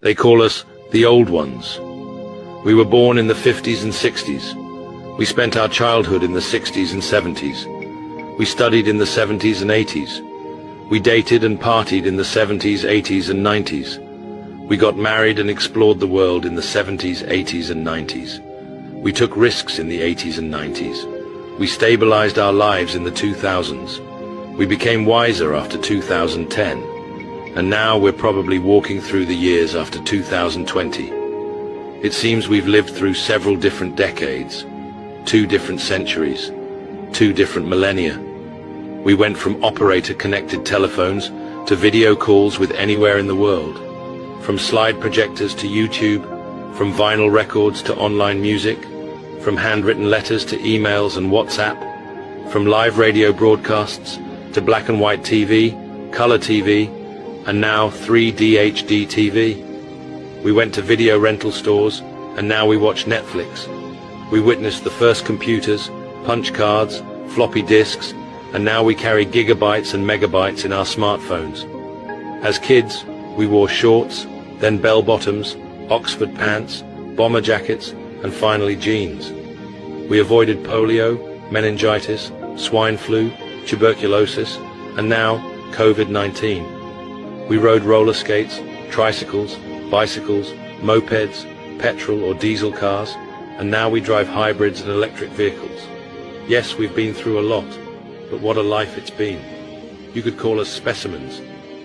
They call us the old ones. We were born in the 50s and 60s. We spent our childhood in the 60s and 70s. We studied in the 70s and 80s. We dated and partied in the 70s, 80s and 90s. We got married and explored the world in the 70s, 80s and 90s. We took risks in the 80s and 90s. We stabilized our lives in the 2000s. We became wiser after 2010. And now we're probably walking through the years after 2020. It seems we've lived through several different decades, 2 different centuries, 2 different millennia. We went from operator-connected telephones to video calls with anywhere in the world, from slide projectors to YouTube, from vinyl records to online music, from handwritten letters to emails and WhatsApp, from live radio broadcasts to black and white TV, color TV, and now 3D HD TV. We went to video rental stores, and now we watch Netflix. We witnessed the first computers, punch cards, floppy disks, and now we carry gigabytes and megabytes in our smartphones. As kids, we wore shorts, then bell-bottoms, Oxford pants, bomber jackets, and finally jeans. We avoided polio, meningitis, swine flu, tuberculosis, and now COVID-19. We rode roller skates, tricycles, bicycles, mopeds, petrol or diesel cars, and now we drive hybrids and electric vehicles. Yes, we've been through a lot, but what a life it's been. You could call us specimens,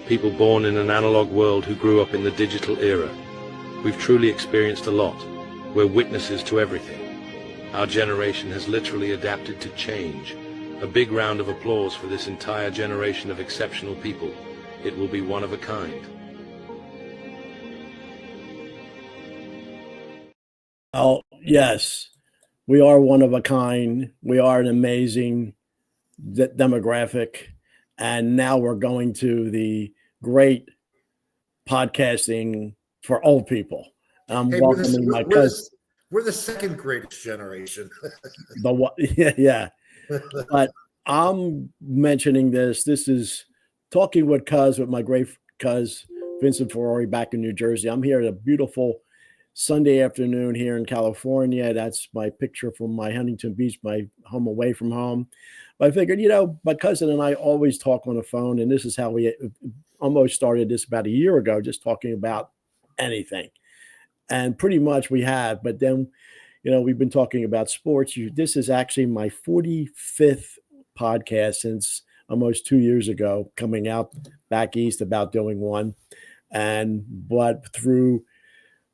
people born in an analog world who grew up in the digital era. We've truly experienced a lot. We're witnesses to everything. Our generation has literally adapted to change. A big round of applause for this entire generation of exceptional people. It will be one of a kind. Oh, yes, we are one of a kind. We are an amazing demographic. And now we're going to the great podcasting for old people. I'm welcoming my cousin. We're the second greatest generation. Yeah. But I'm mentioning this. This is Talking with Cuz, with my great cuz, Vincent Ferrari, back in New Jersey. I'm here at a beautiful Sunday afternoon here in California. That's my picture from my Huntington Beach, my home away from home. But I figured, my cousin and I always talk on the phone, and this is how we almost started this about a year ago, just talking about anything. And pretty much we have. But then, we've been talking about sports. This is actually my 45th podcast since almost 2 years ago, coming out back east about doing one. But through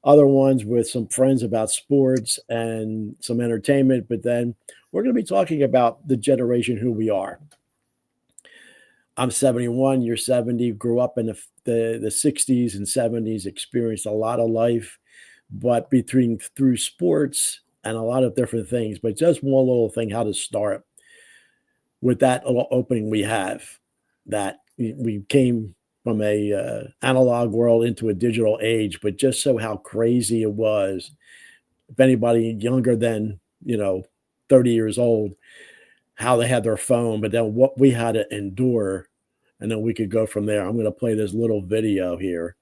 other ones with some friends about sports and some entertainment. But then we're going to be talking about the generation who we are. I'm 71, you're 70, grew up in the 60s and 70s, experienced a lot of life, but through sports and a lot of different things. But just one little thing, how to start with that little opening we have, that we came from a analog world into a digital age, but just so how crazy it was. If anybody younger than 30 years old, how they had their phone, but then what we had to endure, and then we could go from there. I'm going to play this little video here.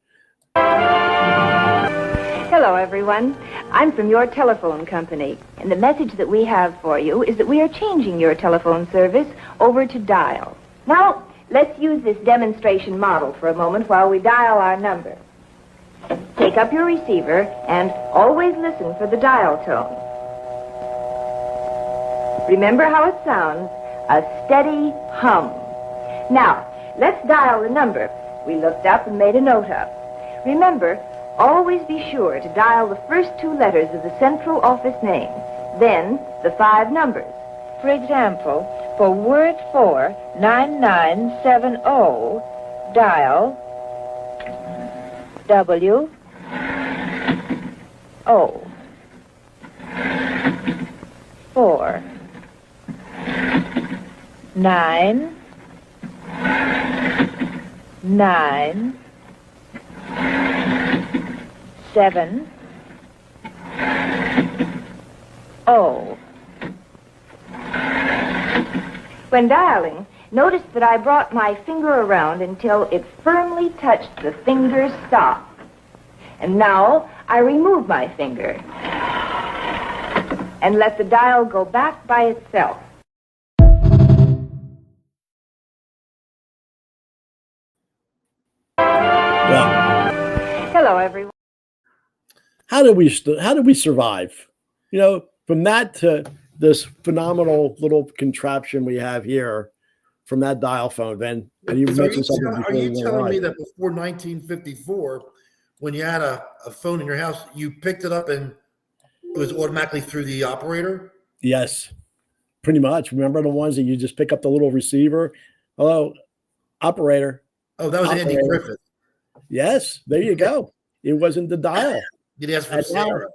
Hello, everyone. I'm from your telephone company, and the message that we have for you is that we are changing your telephone service over to dial. Now, let's use this demonstration model for a moment while we dial our number. Take up your receiver and always listen for the dial tone. Remember how it sounds, a steady hum. Now, let's dial the number we looked up and made a note of. Remember, always be sure to dial the first 2 letters of the central office name, then the 5 numbers. For example, for word 49970, dial W O 4 9 9 7 0. When dialing, notice that I brought my finger around until it firmly touched the finger stop. And now I remove my finger and let the dial go back by itself. Yeah. Hello, everyone. How did we survive? You know, from that to this phenomenal little contraption we have here, from that dial phone, Ben. And you mentioned something before. Are you telling me that before 1954, when you had a phone in your house, you picked it up and it was automatically through the operator? Yes, pretty much. Remember the ones that you just pick up the little receiver? Hello, operator. Oh, that was Operator. Andy Griffith. Yes, there you go. It wasn't the dial. Did he ask for Sarah?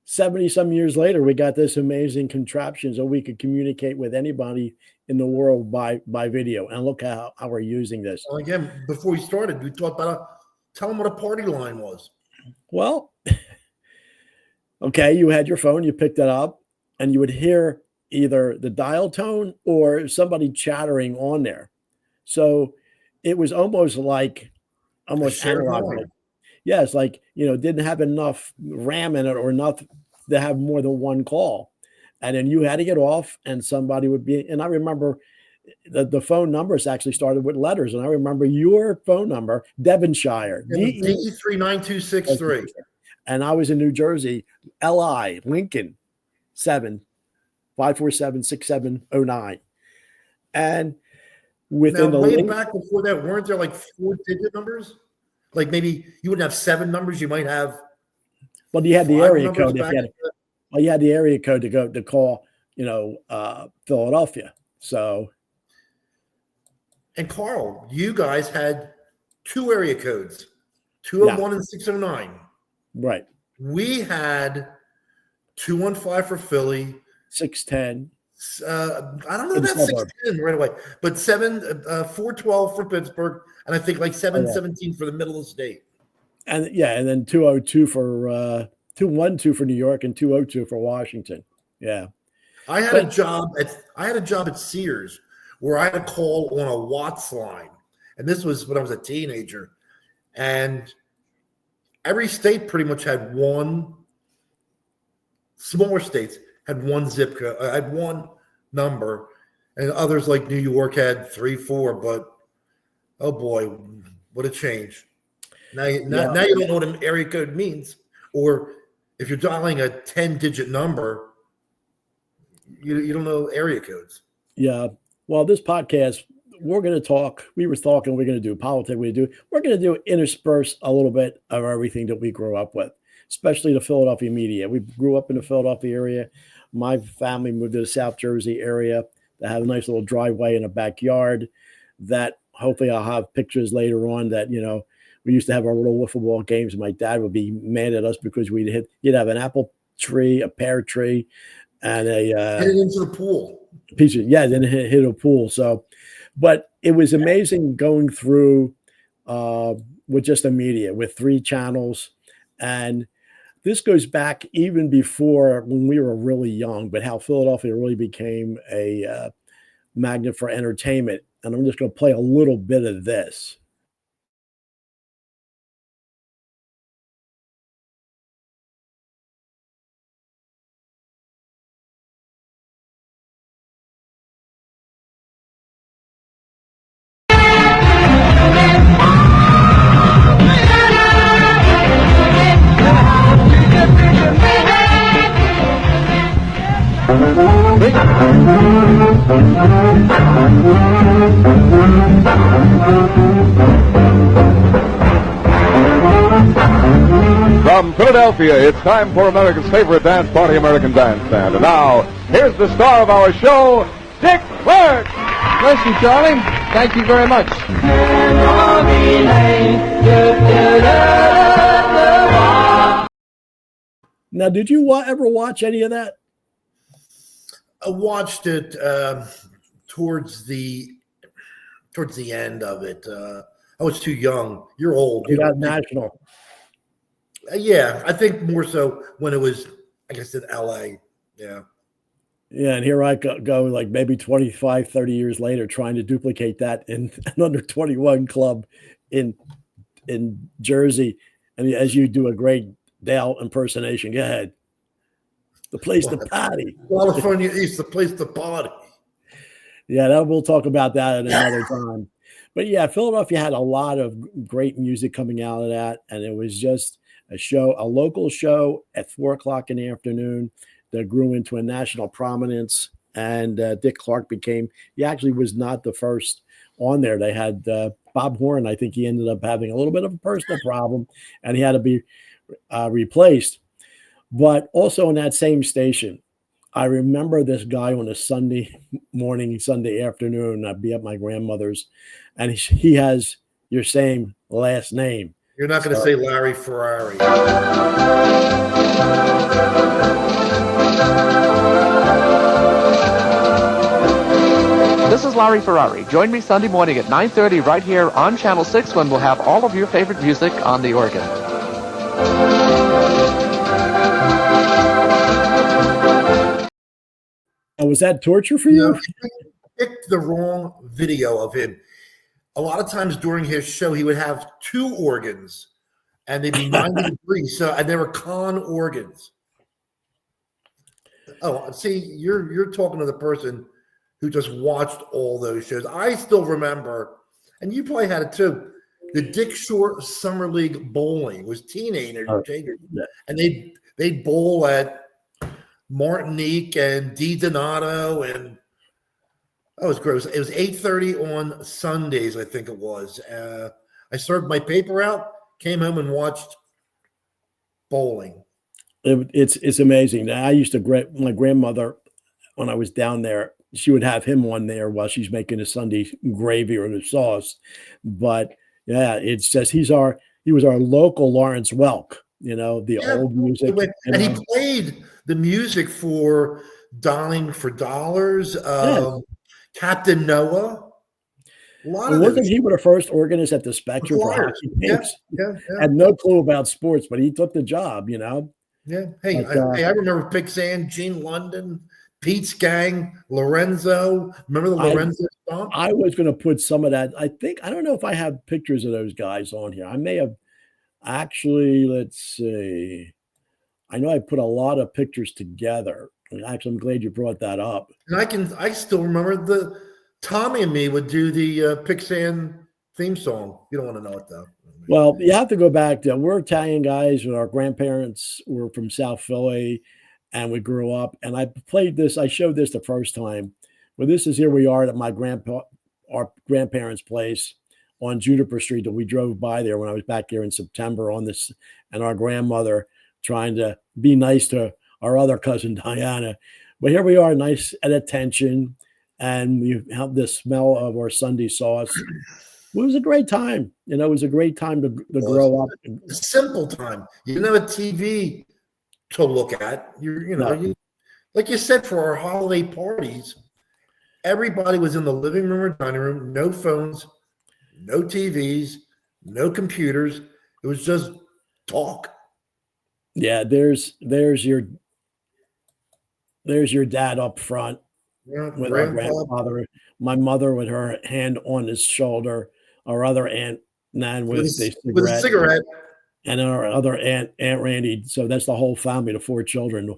70 some years later, we got this amazing contraption so we could communicate with anybody in the world by video. And look how we're using this. Well, again, before we started, we talked about tell them what a party line was. Well, okay, you had your phone, you picked it up, and you would hear either the dial tone or somebody chattering on there. So it was almost analog. Line. Yeah, it's like, didn't have enough RAM in it or enough to have more than one call. And then you had to get off and somebody would be, and I remember the phone numbers actually started with letters. And I remember your phone number, Devonshire. DE39263. And I was in New Jersey, LI, Lincoln, 547-6709. And within now, way back before that, weren't there like 4-digit numbers? Like maybe you wouldn't have 7 numbers, you might have. Well, you had the area code. You had the area code to call, Philadelphia. So. And Carl, you guys had 2 area codes, 201 and 609. Right. We had 215 for Philly, 610. I don't know about 610 right away, but 412 for Pittsburgh, and I think like 717 for the middle of the state. And then 202 for 212 for New York and 202 for Washington. Yeah. I had a job at Sears where I had a call on a Watts line, and this was when I was a teenager, and every state pretty much had one. Smaller states had one zip code, had one number, and others like New York had 3, 4. But oh boy, what a change! Now you don't know what an area code means, or if you're dialing a 10-digit number, you don't know area codes. Yeah. Well, this podcast, we're going to talk. We were talking. We're going to do politics. We're going to do intersperse a little bit of everything that we grew up with, especially the Philadelphia media. We grew up in the Philadelphia area. My family moved to the South Jersey area that had a nice little driveway in a backyard that hopefully I'll have pictures later on that, we used to have our little wiffle ball games. And my dad would be mad at us because you'd have an apple tree, a pear tree, and hit it into the pool. Then hit a pool. So, but it was amazing going through with just the media with 3 channels. And this goes back even before when we were really young, but how Philadelphia really became a magnet for entertainment. And I'm just going to play a little bit of this. From Philadelphia, it's time for America's favorite dance party, American Bandstand. And now, here's the star of our show, Dick Clark. Bless you, Charlie. Thank you very much. Now, did you ever watch any of that? I watched it towards the end of it. I was too young. You're old. You got national. Yeah, I think more so when it was, I guess, in L.A. Yeah. Yeah, and here I go like maybe 25, 30 years later trying to duplicate that in an under 21 club in Jersey. And as you do a great Dale impersonation, go ahead. The place to party. California East, the place to party. Yeah, we'll talk about that at another time. But yeah, Philadelphia had a lot of great music coming out of that, and it was just a local show at 4:00 in the afternoon that grew into a national prominence. And Dick Clark he actually was not the first on there. They had Bob Horn. I think he ended up having a little bit of a personal problem, and he had to be replaced. But also on that same station, I remember this guy on a Sunday morning, Sunday afternoon. I'd be at my grandmother's, and he has your same last name. You're not going to say Larry Ferrari. This is Larry Ferrari. Join me Sunday morning at 9:30 right here on Channel 6 when we'll have all of your favorite music on the organ. Was that torture for you? You picked the wrong video of him. A lot of times during his show, he would have two organs, and they'd be 90 degrees. And they were con organs. Oh, see, you're talking to the person who just watched all those shows. I still remember, and you probably had it too, the Dick Short Summer League bowling was teenagers, and they'd bowl at Martinique and Di Donato, and that was gross. It was 8:30 on Sundays, I think it was. I served my paper out, came home and watched bowling. It's amazing. I used to my grandmother, when I was down there, she would have him on there while she's making a Sunday gravy or the sauce. But yeah, it's just he was our local Lawrence Welk, the old music. And he played the music for Dialing for Dollars, Captain Noah. Wasn't he the first organist at the Spectrum for Hockey Pinks? Yeah. Had no clue about sports, but he took the job, Yeah. Hey, I remember Pixan, Gene London, Pete's Gang, Lorenzo. Remember the Lorenzo song? I was going to put some of that. I don't know if I have pictures of those guys on here. I may have actually, let's see. I know I put a lot of pictures together. Actually, I'm glad you brought that up. And I still remember the Tommy and me would do the Pixan theme song. You don't want to know it though. Well, you have to go back to, we're Italian guys, and our grandparents were from South Philly, and we grew up. And I showed this the first time. Well, this is, here we are at our grandparents' place on Juniper Street that we drove by there when I was back there in September on this, and our grandmother trying to be nice to our other cousin Diana. But here we are, nice at attention, and we have the smell of our Sunday sauce. It was a great time. It was a great time to grow up. A simple time. You didn't have a TV to look at. Like you said, for our holiday parties, everybody was in the living room or dining room. No phones, no TVs, no computers. It was just talk. Yeah, there's your dad up front with our grandfather. My mother with her hand on his shoulder. Our other Aunt Nan with a cigarette. And our other Aunt Randy. So that's the whole family, the 4 children.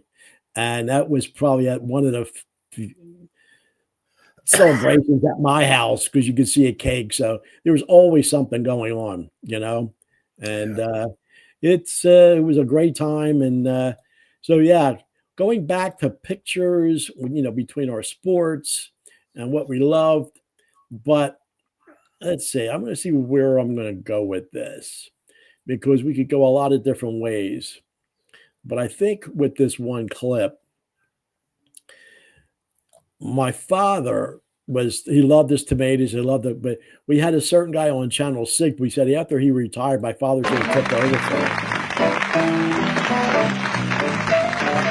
And that was probably at one of the celebrations at my house, because you could see a cake. So there was always something going on, and it was a great time. And so, yeah, going back to pictures, between our sports and what we loved. But let's see, I'm going to see where I'm going to go with this, because we could go a lot of different ways. But I think with this one clip, my father he loved his tomatoes. He loved it. But we had a certain guy on Channel 6. We said after he retired, my father should have kept over for him.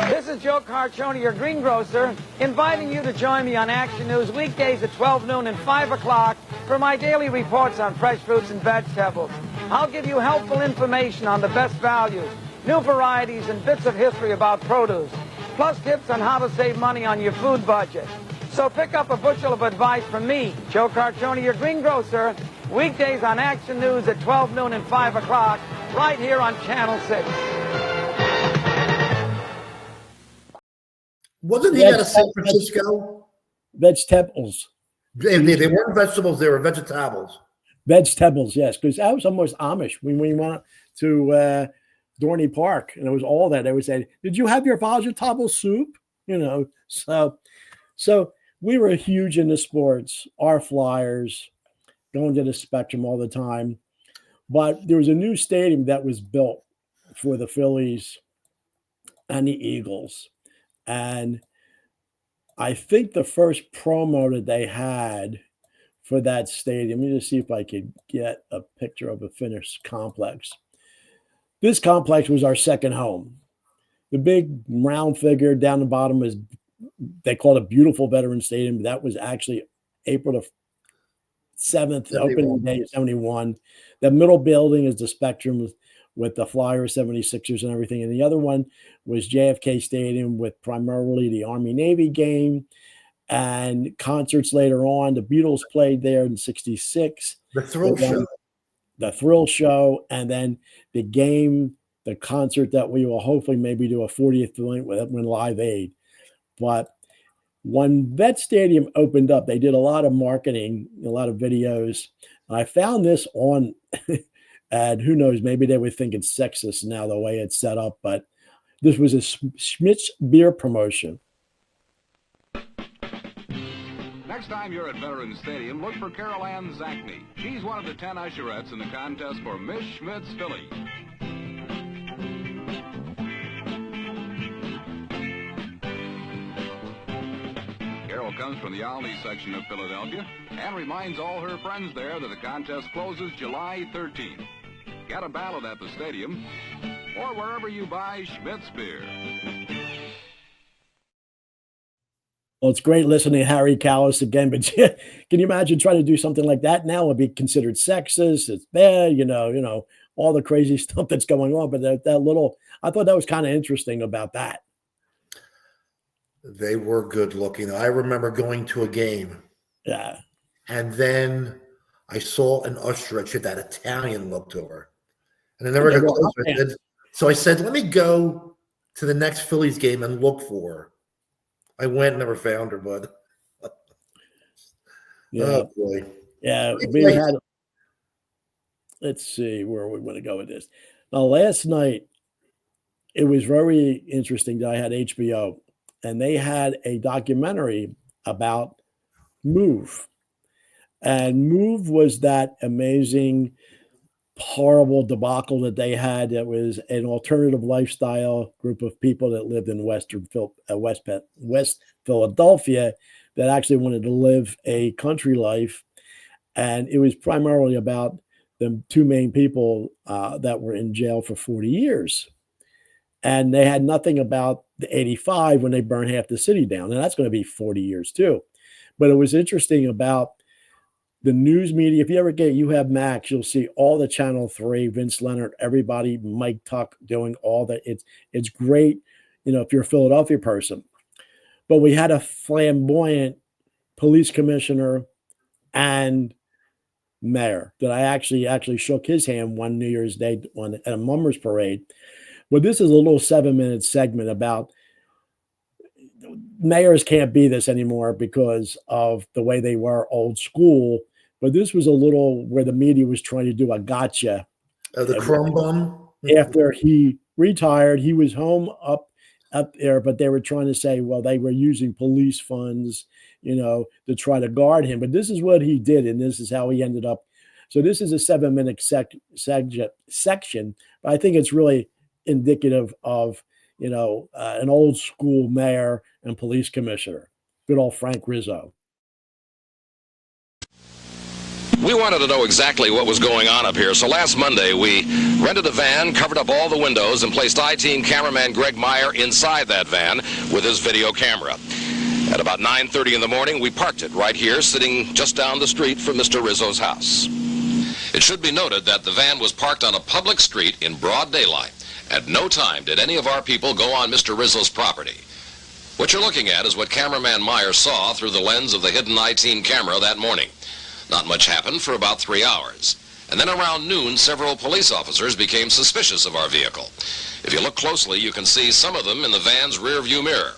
This is Joe Carcione, your greengrocer, inviting you to join me on Action News weekdays at 12 noon and 5 o'clock for my daily reports on fresh fruits and vegetables. I'll give you helpful information on the best values, new varieties, and bits of history about produce, plus tips on how to save money on your food budget. So pick up a bushel of advice from me, Joe Carcione, your greengrocer, weekdays on Action News at 12 noon and 5 o'clock right here on Channel 6. Wasn't he out of San Francisco? Vegetables. They weren't vegetables, they were vegetables. Vegetables, yes, because I was almost Amish when we went to Dorney Park, and it was all that. They would say, "Did you have your vegetable soup?" You know, so we were huge into sports. Our Flyers, going to the Spectrum all the time. But there was a new stadium that was built for the Phillies and the Eagles. And I think the first promo that they had for that stadium, let me just see if I could get a picture of a finished complex. This complex was our second home. The big round figure down the bottom was, they called it Beautiful Veteran Stadium. That was actually April the 7th, opening day of 71. The middle building is the Spectrum with the Flyers, 76ers, and everything. And the other one was JFK Stadium with primarily the Army-Navy game and concerts later on. The Beatles played there in 66. The Thrill Show. The Thrill Show. And then the game, the concert that we will hopefully maybe do a 40th joint with when Live Aid. But when that stadium opened up, they did a lot of marketing, a lot of videos. And I found this on, and who knows, maybe they would think it's sexist now the way it's set up, but this was a Schmidt's beer promotion. Next time you're at Veterans Stadium, look for Carol Ann Zachney. She's one of the 10 usherettes in the contest for Miss Schmidt's Phillies. Carol comes from the Olney section of Philadelphia and reminds all her friends there that the contest closes July 13th. Get a ballot at the stadium or wherever you buy Schmidt's beer. Well, it's great listening to Harry Callis again, but can you imagine trying to do something like that now? It would be considered sexist. It's bad, you know, all the crazy stuff that's going on. But that little, I thought that was kind of interesting about that. They were good looking. I remember going to a game. Yeah. And then I saw an usherette. She had that Italian look to her. And I never got close. So I said, let me go to the next Phillies game and look for her. I went and never found her, bud. Yeah. Oh, boy. Yeah. We had, let's see where we want to go with this. Now, last night, it was very interesting that I had HBO, and they had a documentary about Move. And Move was that amazing, horrible debacle that they had. That was an alternative lifestyle group of people that lived in West Philadelphia that actually wanted to live a country life. And it was primarily about the two main people that were in jail for 40 years. And they had nothing about the 85 when they burned half the city down. And that's going to be 40 years too. But it was interesting about the news media. If you have Max, you'll see all the Channel 3, Vince Leonard, everybody, Mike Tuck doing all that. It's great, if you're a Philadelphia person. But we had a flamboyant police commissioner and mayor that I actually shook his hand one New Year's Day at a Mummers Parade. But this is a little 7-minute segment about mayors can't be this anymore because of the way they were old school. But this was a little where the media was trying to do a gotcha. The crumb bum. After he retired, he was home up there, but they were trying to say, well, they were using police funds, to try to guard him. But this is what he did, and this is how he ended up. So this is a 7-minute section, but I think it's really indicative of, an old school mayor and police commissioner, good old Frank Rizzo. We wanted to know exactly what was going on up here, so last Monday we rented a van, covered up all the windows, and placed I-Team cameraman Greg Meyer inside that van with his video camera. At about 9:30 in the morning, we parked it right here, sitting just down the street from Mr. Rizzo's house. It should be noted that the van was parked on a public street in broad daylight. At no time did any of our people go on Mr. Rizzo's property. What you're looking at is what cameraman Meyer saw through the lens of the hidden I-Team camera that morning. Not much happened for about 3 hours. And then around noon, several police officers became suspicious of our vehicle. If you look closely, you can see some of them in the van's rear-view mirror.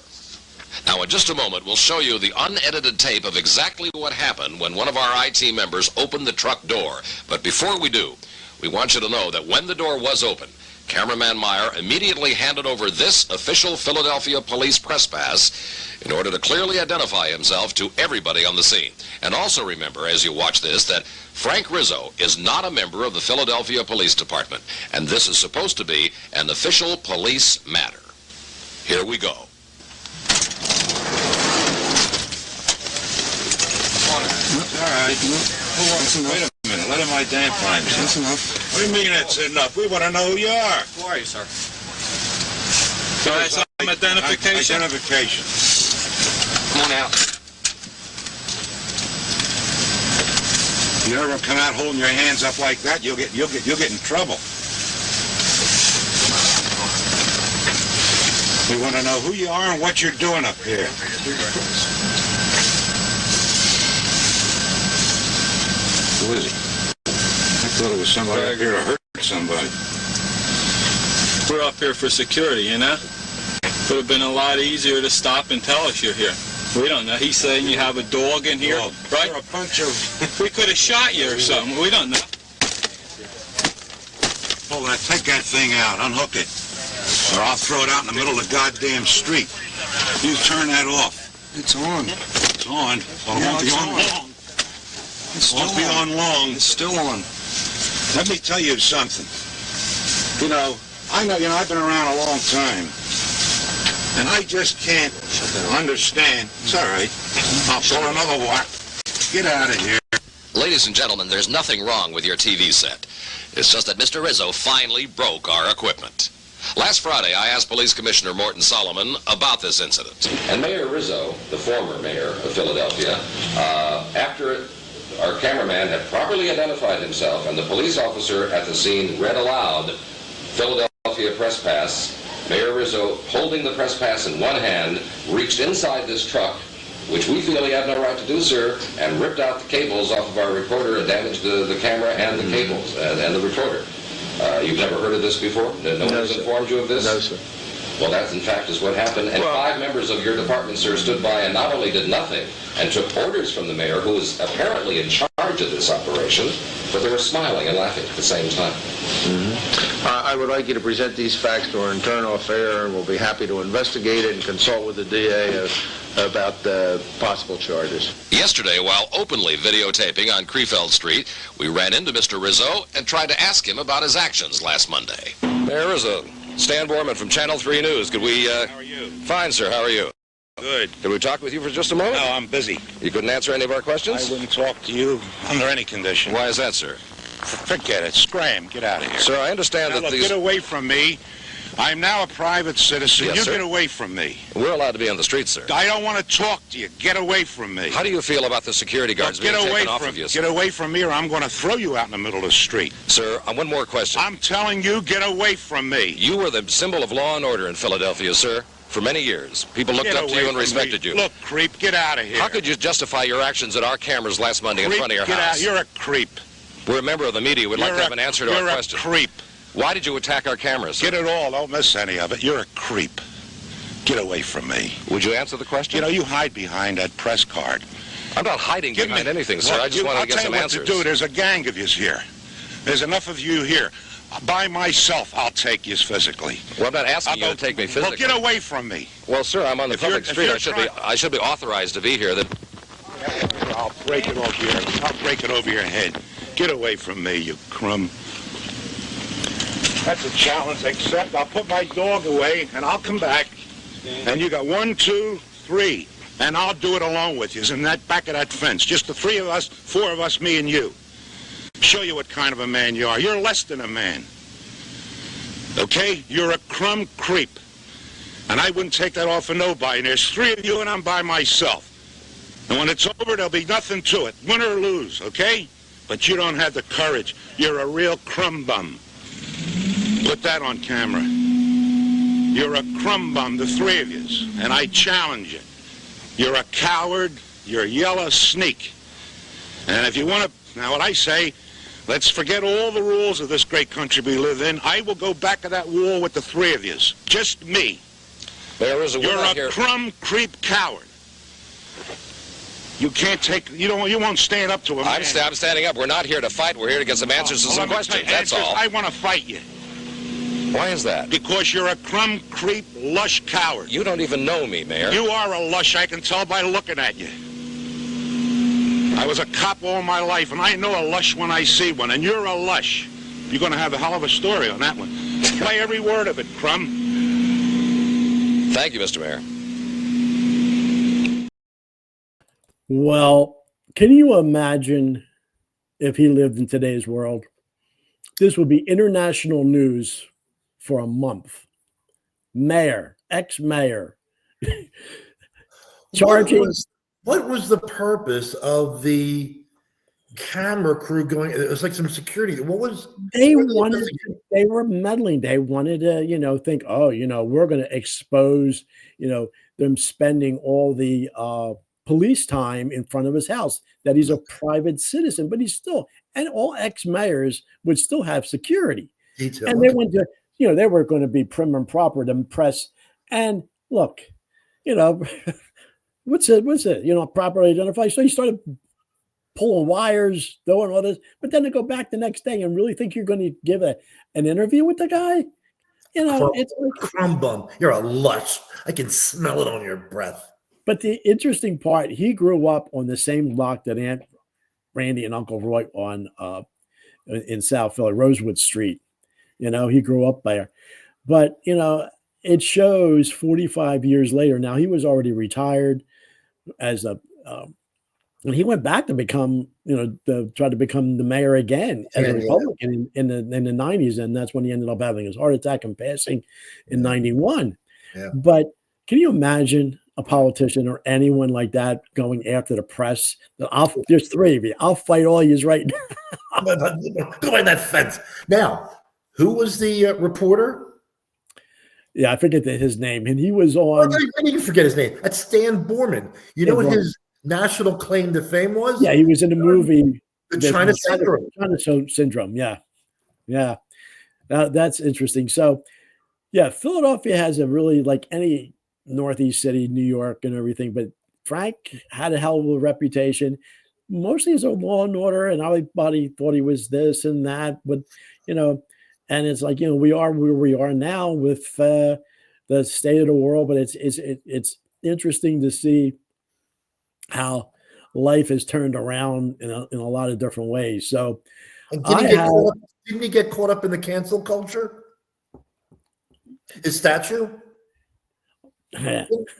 Now, in just a moment, we'll show you the unedited tape of exactly what happened when one of our IT members opened the truck door. But before we do, we want you to know that when the door was open, Cameraman Meyer immediately handed over this official Philadelphia police press pass in order to clearly identify himself to everybody on the scene. And also remember, as you watch this, that Frank Rizzo is not a member of the Philadelphia Police Department, and this is supposed to be an official police matter. Here we go. All right. Wait a minute. Let him identify himself. That's enough. What do you mean that's enough? We want to know who you are. Who are you, sir? Can I have some identification? Identification. Come on out. If you ever come out holding your hands up like that, you'll get in trouble. We want to know who you are and what you're doing up here. Who is he? I thought it was somebody up here to hurt somebody. We're up here for security, you know? Would have been a lot easier to stop and tell us you're here. We don't know. He's saying you have a dog in here, well, right? A bunch of... We could have shot you or something. We don't know. Pull that, take that thing out, unhook it. Or I'll throw it out in the middle of the goddamn street. You turn that off. It's on. It's on. Well, it won't be on long. It won't be on long. It's still on. Let me tell you something. You know, I've been around a long time. And I just can't understand. It's all right. I'll pull another one. Get out of here. Ladies and gentlemen, there's nothing wrong with your TV set. It's just that Mr. Rizzo finally broke our equipment. Last Friday, I asked Police Commissioner Morton Solomon about this incident. And Mayor Rizzo, the former mayor of Philadelphia, after our cameraman had properly identified himself and the police officer at the scene read aloud Philadelphia press pass, Mayor Rizzo, holding the press pass in one hand, reached inside this truck, which we feel he had no right to do, sir, and ripped out the cables off of our recorder and damaged the camera and the cables and the recorder. You've never heard of this before? No one has informed you of this? No, sir. Well, that, in fact, is what happened. And 5 members of your department, sir, stood by and not only did nothing and took orders from the mayor, who was apparently in charge of this operation, but they were smiling and laughing at the same time. I would like you to present these facts to our internal affair, and we'll be happy to investigate it and consult with the DA about the possible charges. Yesterday, while openly videotaping on Krefeld Street, we ran into Mr. Rizzo and tried to ask him about his actions last Monday. Mayor Rizzo, Stan Borman from Channel 3 News. Could we... How are you? Fine, sir. How are you? Good. Could we talk with you for just a moment? No, I'm busy. You couldn't answer any of our questions? I wouldn't talk to you under any condition. Why is that, sir? Forget it. Scram. Get out of here. Sir, I understand now, that look, these... Get away from me. I'm now a private citizen. Yes, you sir. Get away from me. We're allowed to be on the street, sir. I don't want to talk to you. Get away from me. How do you feel about the security guards being taken off of you, sir? Get away from me or I'm going to throw you out in the middle of the street. Sir, one more question. I'm telling you, get away from me. You were the symbol of law and order in Philadelphia, sir, for many years. People looked up to you and respected you. Look, creep, get out of here. How could you justify your actions at our cameras last Monday in front of your get house? Out. You're a creep. We're a member of the media. We'd like to have an answer to our question. You're a creep. Why did you attack our cameras, sir? Get it all. Don't miss any of it. You're a creep. Get away from me. Would you answer the question? You know, you hide behind that press card. I'm not hiding behind anything, sir. Look, I just want to get some answers. I'll tell you what to do. There's a gang of yous here. There's enough of you here. By myself, I'll take yous physically. Well, I'm not asking you to take me physically. Well, get away from me. Well, sir, I'm on the public street. I should be authorized to be here. I'll break it over your head. I'll break it over your head. Get away from me, you crumb. That's a challenge, except I'll put my dog away, and I'll come back. And you got 1, 2, 3. And I'll do it along with you. In that back of that fence. Just the 3 of us, 4 of us, me and you. Show you what kind of a man you are. You're less than a man. Okay? You're a crumb creep. And I wouldn't take that off of nobody. And there's 3 of you, and I'm by myself. And when it's over, there'll be nothing to it. Win or lose, okay? But you don't have the courage. You're a real crumb bum. Put that on camera. You're a crumb bum, the 3 of yous, and I challenge you. You're a coward. You're a yellow sneak. And if you want to, now what I say, Let's forget all the rules of this great country we live in. I will go back to that wall with the three of yous. Just me. There is You're a crumb creep coward. You can't take, you won't stand up to a man. I'm standing up. We're not here to fight. We're here to get some answers to some questions. That's all. I want to fight you. Why is that? Because you're a crumb creep lush coward. You don't even know me, Mayor. You are a lush, I can tell by looking at you. I was a cop all my life, and I know a lush when I see one, and you're a lush. You're going to have a hell of a story on that one. Play every word of it, crumb. Thank you, Mr. Mayor. Well, can you imagine if he lived in today's world? This would be international news for a month. Mayor, ex-mayor, charging. What was the purpose of the camera crew going? It was like some security. What was they wanted? They were meddling. They wanted to, think, oh, we're going to expose, them spending all the police time in front of his house. That he's a private citizen, but he's still, and all ex-mayors would still have security. And they went to, they were going to be prim and proper to press. And look, what's it? Properly identified. So he started pulling wires, doing all this, but then to go back the next day and really think you're going to give an interview with the guy, it's like crumb bum. You're a lush. I can smell it on your breath. But the interesting part, he grew up on the same block that Aunt Randy and Uncle Roy on in South Philly, Rosewood Street. He grew up there. But, it shows 45 years later. Now, he was already retired as and he went back to become, try to become the mayor again as a Republican in the 90s. And that's when he ended up having his heart attack and passing in 91. Yeah. But can you imagine a politician or anyone like that going after the press? There's three of you. I'll fight all yous right now. Go in that fence. Now, who was the reporter? Yeah, I forget his name. And he was on. I didn't forget his name. That's Stan Borman. You know what his national claim to fame was? Yeah, he was in the movie. The China Syndrome. China Syndrome, yeah. Yeah. That's interesting. So, yeah, Philadelphia has a really, like any Northeast city, New York and everything, but Frank had a hell of a reputation, mostly as a law and order, and everybody thought he was this and that, but, and it's like, we are where we are now with the state of the world, but it's interesting to see how life has turned around in a lot of different ways. So didn't he get caught up in the cancel culture? His statue?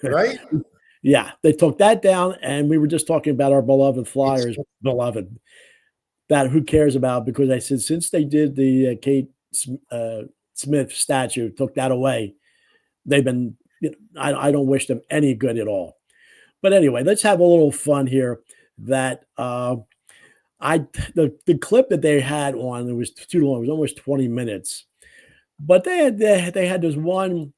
Right? Yeah, they took that down, and we were just talking about our beloved Flyers, that who cares about, because I said since they did the Kate Smith statue, took that away, they've been, I don't wish them any good at all. But anyway, let's have a little fun here. That the clip that they had on, it was too long. It was almost 20 minutes. But they had this one.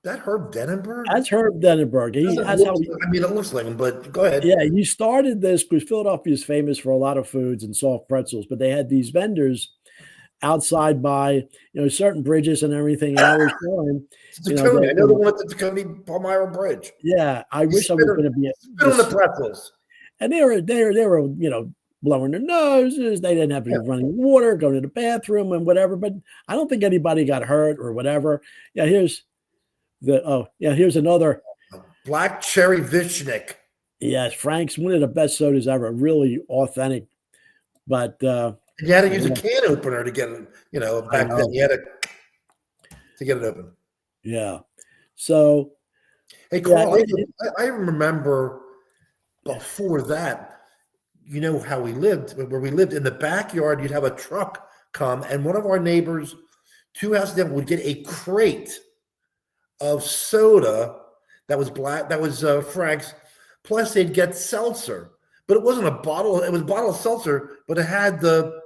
That Herb Denenberg? That's Herb Denenberg. It looks like him, but go ahead. Yeah, he started this because Philadelphia is famous for a lot of foods and soft pretzels, but they had these vendors outside by certain bridges and everything. And I was showing, I know the one at the Tacony Palmyra Bridge. Yeah, I wish I was going to be on the pretzels. And they were blowing their noses. They didn't have any running water, going to the bathroom and whatever. But I don't think anybody got hurt or whatever. Yeah, here's another Black Cherry Vishnik. Yes, Frank's one of the best sodas ever. Really authentic, but you had to use a can opener to get it. Back then you had to get it open. Yeah. So, hey, Carl, I remember before that. How we lived. Where we lived in the backyard, you'd have a truck come, and one of our neighbors, 2 houses down, would get a crate of soda that was black, that was Frank's, plus they'd get seltzer, but it wasn't a bottle, it was a bottle of seltzer, but it had the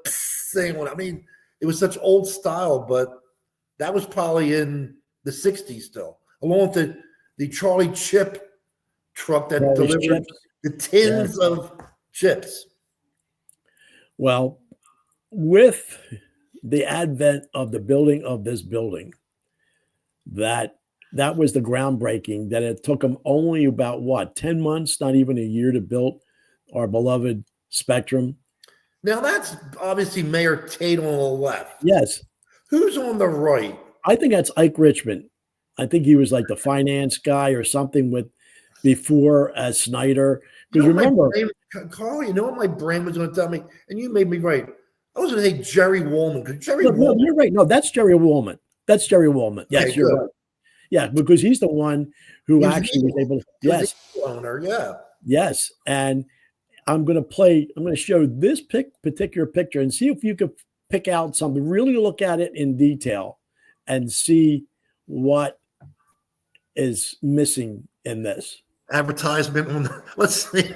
thing on it. I mean, it was such old style, but that was probably in the 60s still, along with the Charlie Chip truck that delivered the tins of chips. Well, with the advent of the building of this building, that was the groundbreaking, that it took them only about what, 10 months, not even a year, to build our beloved Spectrum. Now that's obviously Mayor Tate on the left. Yes. Who's on the right? I think that's Ike Richmond. I think he was like the finance guy or something with before Snyder. Because remember, Carl, you know what my brain was going to tell me, and you made me right. I was going to say Jerry Woolman, because Jerry Woolman. No, you're right. No, that's Jerry Woolman. That's Jerry Woolman. Yes, Okay, you're good. right. Yeah, because he's the one who actually was able to. Yes. Owner, yeah. Yes. And I'm going to show this particular picture and see if you could pick out something, really look at it in detail and see what is missing in this. Advertisement on the, let's see.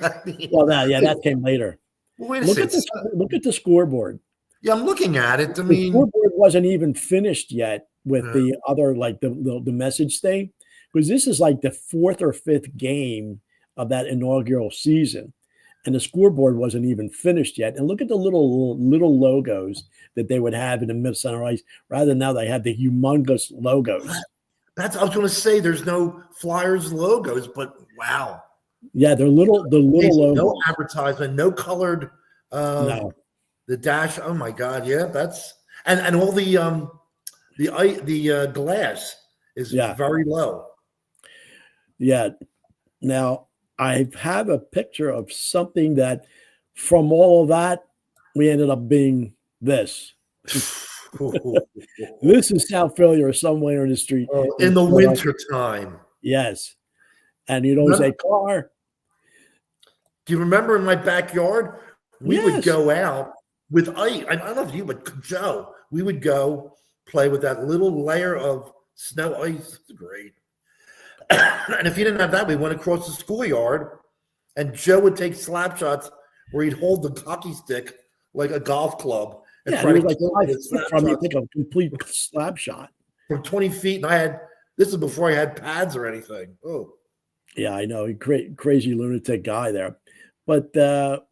Well, that came later. Well, wait a Look second. look at the scoreboard. Yeah, I'm looking at it. I The mean, scoreboard wasn't even finished yet with the other, like the message thing, because this is like the 4th or 5th game of that inaugural season, and the scoreboard wasn't even finished yet. And look at the little logos that they would have in the mid-center ice. Rather now they have the humongous logos. I was going to say there's no Flyers logos, but wow. Yeah, they're little logos. No advertisement, no colored. No. The dash. Oh my God! Yeah, that's and all the glass is very low. Yeah. Now I have a picture of something that, from all of that, we ended up being this. This is South Philly or somewhere in the street in the winter time. Yes, and you don't say car. Do you remember in my backyard? We would go out with ice. I don't know if you, but Joe, we would go play with that little layer of snow ice. It's great. And if you didn't have that, we went across the schoolyard, and Joe would take slap shots where he'd hold the hockey stick like a golf club and try to like kill 5 it. feet from you, take a complete slap shot from 20 feet. And this is before I had pads or anything. Oh, yeah, I know, crazy lunatic guy there. But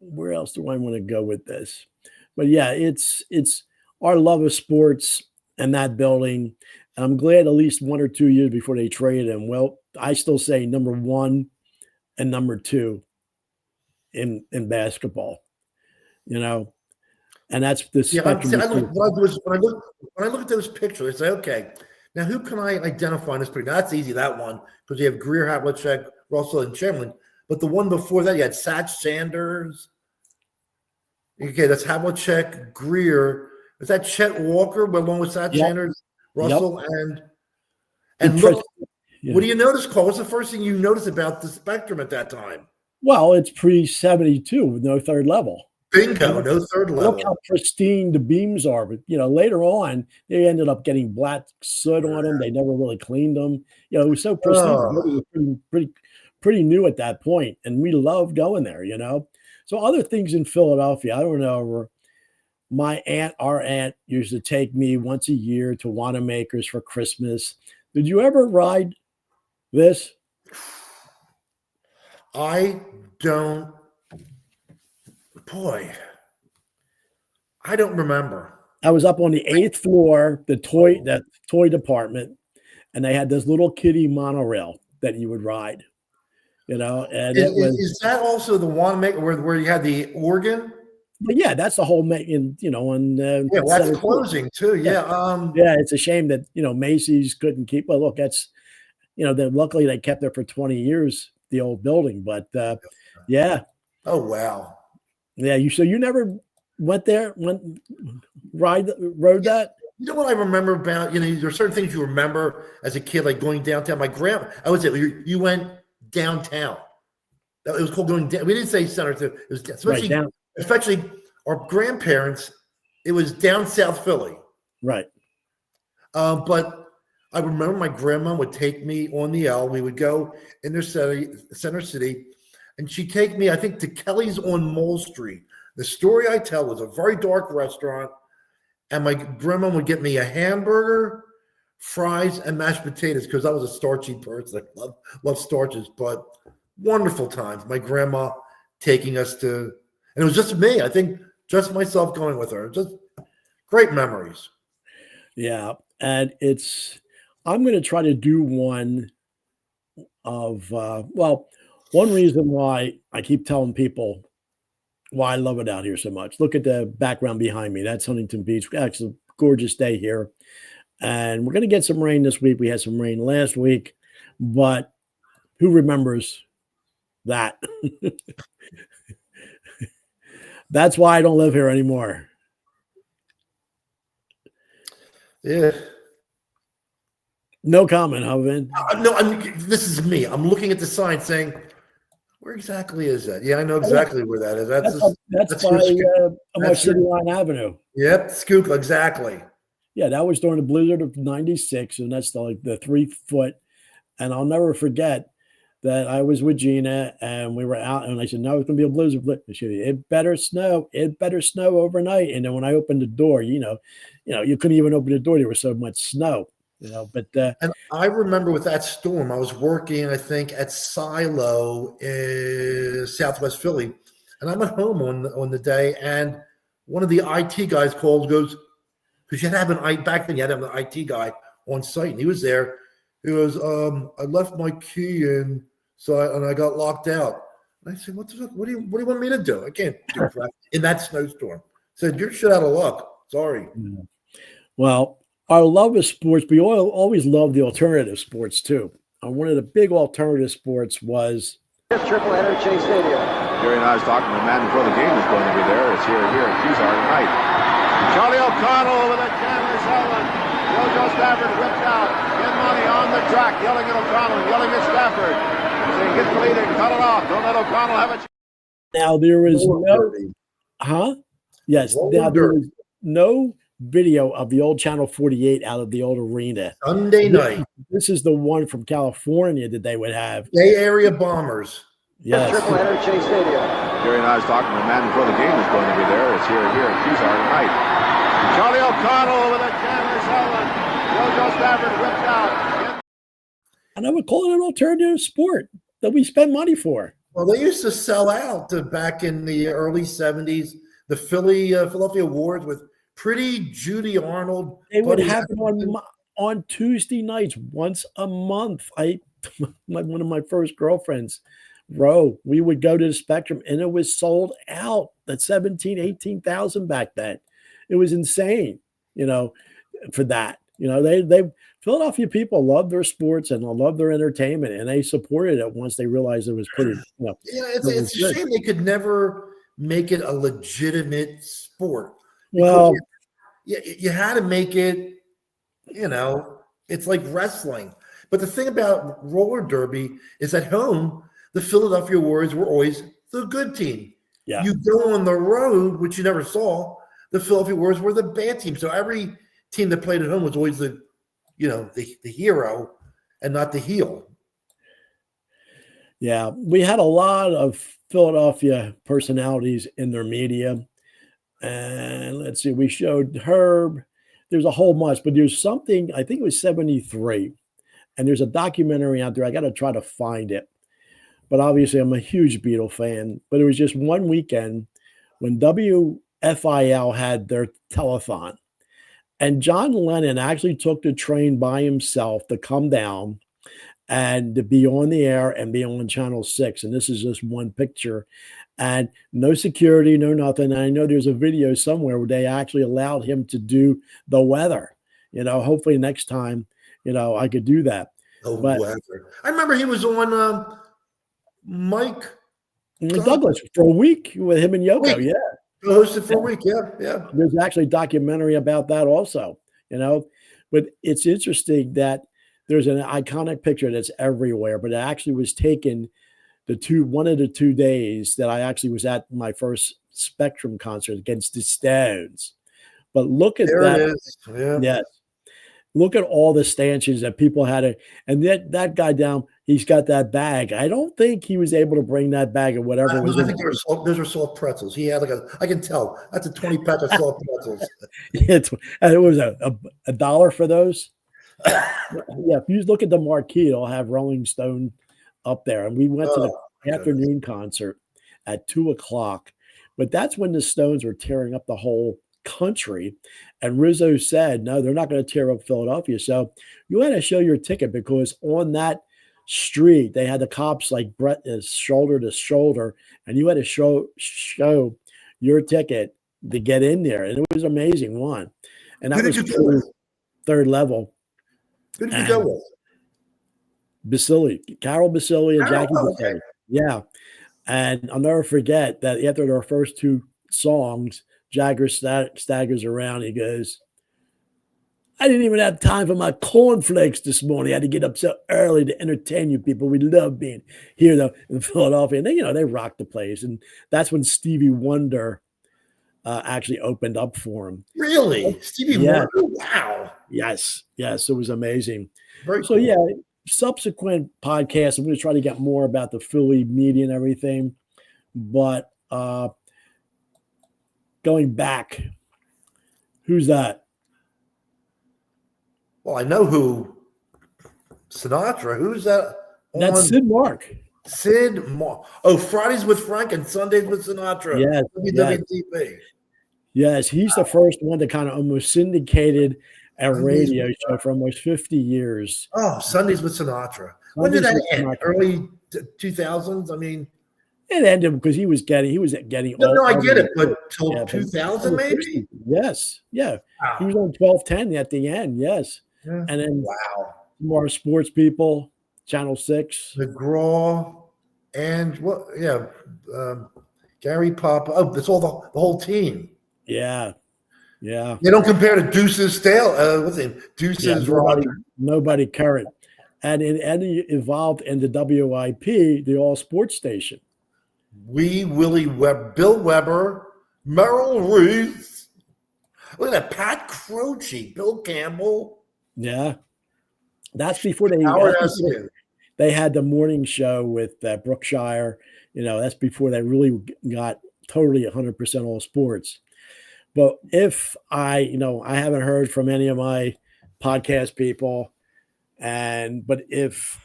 where else do I want to go with this? But yeah, it's our love of sports and that building. And I'm glad at least 1 or 2 years before they traded him. Well, I still say number 1 and number 2 in basketball, and that's the Spectrum. When I look at those pictures, I say, okay, now who can I identify in this picture? Now, that's easy, that one, because you have Greer, Havlicek, Russell, and Chamberlain. But the one before that, you had Satch Sanders. Okay, that's Havlicek, Greer. Is that Chet Walker along with Satch Sanders, Russell, and look, what do you notice, Cole? What's the first thing you notice about the Spectrum at that time? Well, it's pre-72 with no third level. Bingo, no third level. Look how pristine the beams are. But, later on, they ended up getting black soot on them. They never really cleaned them. It was so pristine. It was pretty new at that point, and we loved going there, So other things in Philadelphia, I don't know. Our aunt used to take me once a year to Wanamaker's for Christmas. Did you ever ride this? I don't. Boy, I don't remember. I was up on the 8th floor, the toy department, and they had this little kiddie monorail that you would ride. And is that also the Wanamaker where you had the organ? But yeah, that's the whole on that's closing too. Yeah. It's a shame that Macy's couldn't keep. Well, look, that's luckily they kept it for 20 years, the old building. But yeah. Oh wow. Yeah, you never went there, rode that? You know what I remember about, there's certain things you remember as a kid, like going downtown. My grandma, I would say you went downtown. It was called going down. We didn't say center. It was especially our grandparents. It was down South Philly. Right. But I remember my grandma would take me on the L. We would go in the center city, and she'd take me, I think, to Kelly's on Mole Street. The story I tell was a very dark restaurant, and my grandma would get me a hamburger, fries, and mashed potatoes because I was a starchy person. I love starches, but wonderful times. My grandma taking us to, and it was just me. I think just myself going with her. Just great memories. Yeah. And I'm going to try to do one of, one reason why I keep telling people why I love it out here so much. Look at the background behind me. That's Huntington Beach. Actually, gorgeous day here. And we're going to get some rain this week. We had some rain last week, but who remembers that? That's why I don't live here anymore. Yeah. No comment, huh, Vin? No, this is me. I'm looking at the sign saying, where exactly is that? Yeah, I know exactly where that is. That's by City Line Avenue. Yep, Scoop, exactly. Yeah, that was during the blizzard of '96, and that's the 3 foot. And I'll never forget that I was with Gina, and we were out, and I said, "No, it's gonna be a blizzard. She said, it better snow. It better snow overnight." And then when I opened the door, you couldn't even open the door. There was so much snow. But and I remember with that storm, I was working, I think, at Silo in Southwest Philly, and I'm at home on the day, and one of the IT guys called, goes, because you had to have back then you had to have an IT guy on site, and he was there. He goes, I left my key in, and I got locked out. And I said, what do you want me to do? I can't do crap in that snowstorm. I said, you're shit out of luck. Sorry. Well, our love of sports, we always love the alternative sports too. And one of the big alternative sports was triple header at Chase Stadium. Jerry and I was talking to the man before the game is going to be there. It's here at Kezar tonight. Charlie O'Connell with a Chandler Sullivan. Joe Stafford whipped out. Get money on the track, yelling at O'Connell, yelling at Stafford. Saying, get the lead and cut it off. Don't let O'Connell have a chance. Now there is Yes. Now there was no video of the old Channel 48 out of the old arena. Sunday night. This is the one from California that they would have. Bay Area Bombers. Yes. Triple header at Chase Stadium. Jerry and I was talking to the man before the game is going to be there. It's here at Kezar tonight. Charlie O'Connell with a Chandler Sullivan. Joe Stafford whipped out. And I would call it an alternative sport that we spend money for. Well, they used to sell out back in the early 70s. The Philadelphia Awards with Pretty Judy Arnold. They would happen on Tuesday nights once a month. One of my first girlfriends, Ro, we would go to the Spectrum, and it was sold out at 18,000 back then. It was insane, for that. They Philadelphia people love their sports and love their entertainment, and they supported it once they realized it was pretty. It's a shame they could never make it a legitimate sport. Well, you had to make it, it's like wrestling. But the thing about roller derby is at home, the Philadelphia Warriors were always the good team. Yeah. You go on the road, which you never saw, the Philadelphia Warriors were the bad team. So every team that played at home was always the hero and not the heel. Yeah, we had a lot of Philadelphia personalities in their media. And let's see, we showed Herb. There's a whole bunch, but there's something, I think it was 73. And there's a documentary out there. I got to try to find it. But obviously, I'm a huge Beatle fan. But it was just one weekend when WFIL had their telethon. And John Lennon actually took the train by himself to come down and to be on the air and be on Channel 6. And this is just one picture. And no security, no nothing. And I know there's a video somewhere where they actually allowed him to do the weather. Hopefully next time, I could do that. Weather. I remember he was on Mike Douglas for a week with him and Yoko. Yeah. Hosted for a week. Yeah. There's actually a documentary about that also, but it's interesting that there's an iconic picture that's everywhere, but it actually was taken one of the 2 days that I actually was at my first Spectrum concert against the Stones. But look at that. It is. Yeah. Yes. Look at all the stanchions that people had. And that guy down, he's got that bag. I don't think he was able to bring that bag or whatever. I think those are soft pretzels. He had I can tell. That's a 20-pack of soft pretzels. And it was a dollar for those. Yeah, if you look at the marquee, it'll have Rolling Stone up there. And we went to the afternoon concert at 2:00. But that's when the Stones were tearing up the whole country. And Rizzo said, no, they're not going to tear up Philadelphia. So you had to show your ticket, because on that street, they had the cops like shoulder to shoulder, and you had to show your ticket to get in there. And it was amazing. One. And that was true, third level. Who did you go with? Basile, Carol Basile and Jackie Basile. Yeah. And I'll never forget that after their first two songs, Jagger staggers around. He goes, I didn't even have time for my cornflakes this morning. I had to get up so early to entertain you people. We love being here though in Philadelphia. And they rocked the place. And that's when Stevie Wonder actually opened up for him. Really? Stevie Wonder? Wow. Yes. Yes. It was amazing. Very so cool. Yeah, subsequent podcasts, I'm going to try to get more about the Philly media and everything. But going back, who's that? Well, I know who. Sinatra. Who's that? That's Sid Mark. Sid Mark. Oh, Fridays with Frank and Sundays with Sinatra. Yes. WWTP. Yes, he's the first one that kind of almost syndicated a radio show for almost 50 years. Oh, Sundays with Sinatra. When did that end? Early 2000s? I mean, it ended because he was getting No, I get it, but till 2000 maybe? Yes. Yeah. Wow. He was on 1210 at the end, yes. Yeah. And then more sports people, Channel 6. McGraw and what Gary Papa. Oh, that's all the whole team. Yeah. Yeah. They don't compare to Deuce's Stale. What's his name? Deuce's Roger. Nobody current. And it evolved into WIP, the all sports station. Willie Webb, Bill Weber, Merrill Ruth. Look at that, Pat Croce, Bill Campbell. Yeah. That's before they had the morning show with Brookshire. That's before they really got totally 100% all sports. But if I haven't heard from any of my podcast people, but if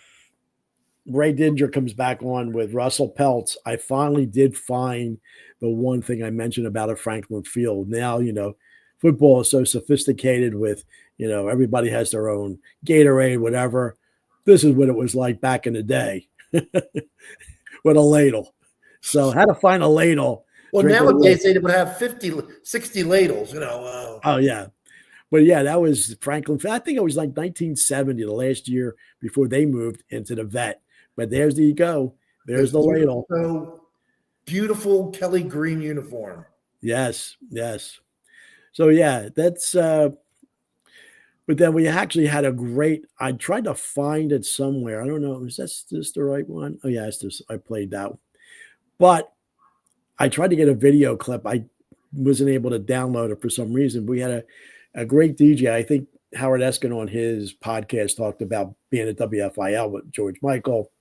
Ray Dinger comes back on with Russell Peltz, I finally did find the one thing I mentioned about a Franklin Field. Now, football is so sophisticated with, everybody has their own Gatorade, whatever. This is what it was like back in the day with a ladle. So how to find a ladle. Well, nowadays they would have 50, 60 ladles, Oh, yeah. But yeah, that was Franklin. I think it was like 1970, the last year before they moved into the vet. But there's the go. There's the ladle. So beautiful Kelly green uniform. Yes, yes. So yeah, that's but then we actually had a great, I tried to find it somewhere. I don't know. Is this the right one? Oh yeah, it's this. I played that. But I tried to get a video clip. I wasn't able to download it for some reason. We had a great DJ. I think Howard Eskin on his podcast talked about being at WFIL with George Michael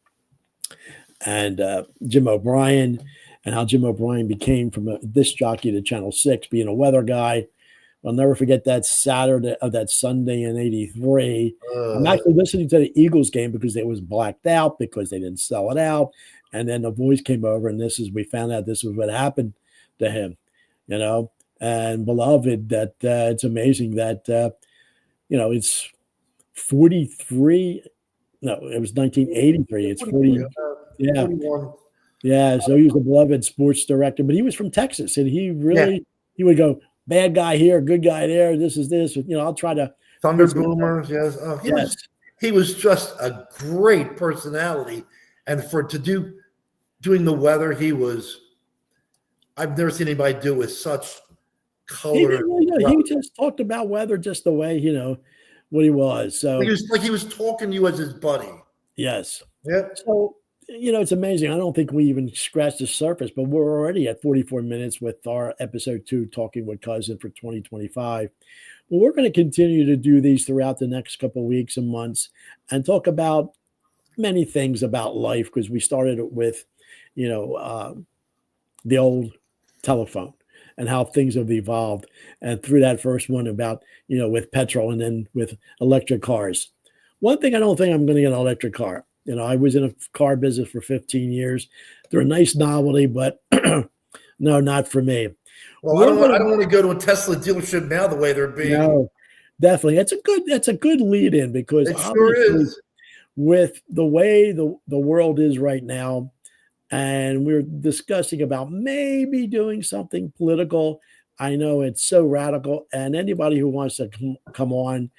and Jim O'Brien, and how Jim O'Brien became from a disc jockey to Channel 6, being a weather guy. I'll never forget that Saturday of that Sunday in '83. I'm actually listening to the Eagles game because it was blacked out because they didn't sell it out. And then the voice came over, and we found out this was what happened to him, and beloved, that it's amazing that, it's 43. No, it was 1983. It's 40. Yeah. 41. Yeah. So he was a beloved sports director, but he was from Texas, and he would go, bad guy here, good guy there. This is this. I'll try to. Thunder Boomers. Yes. He was just a great personality. And doing the weather, I've never seen anybody do with such color. He just talked about weather just the way, what he was. So he was talking to you as his buddy. Yes. Yeah. So, it's amazing. I don't think we even scratched the surface, but we're already at 44 minutes with our episode 2, Talking with Cousin for 2025. Well, we're going to continue to do these throughout the next couple of weeks and months and talk about many things about life, because we started it with, the old telephone and how things have evolved. And through that first one about, with petrol and then with electric cars. One thing I don't think I'm going to get an electric car. I was in a car business for 15 years. They're a nice novelty, but No, not for me. Well, I don't want to go to a Tesla dealership now the way they're being. No, definitely. That's a good lead in, because It sure is. with the way the world is right now, and we're discussing about maybe doing something political. I know it's so radical, and anybody who wants to come on,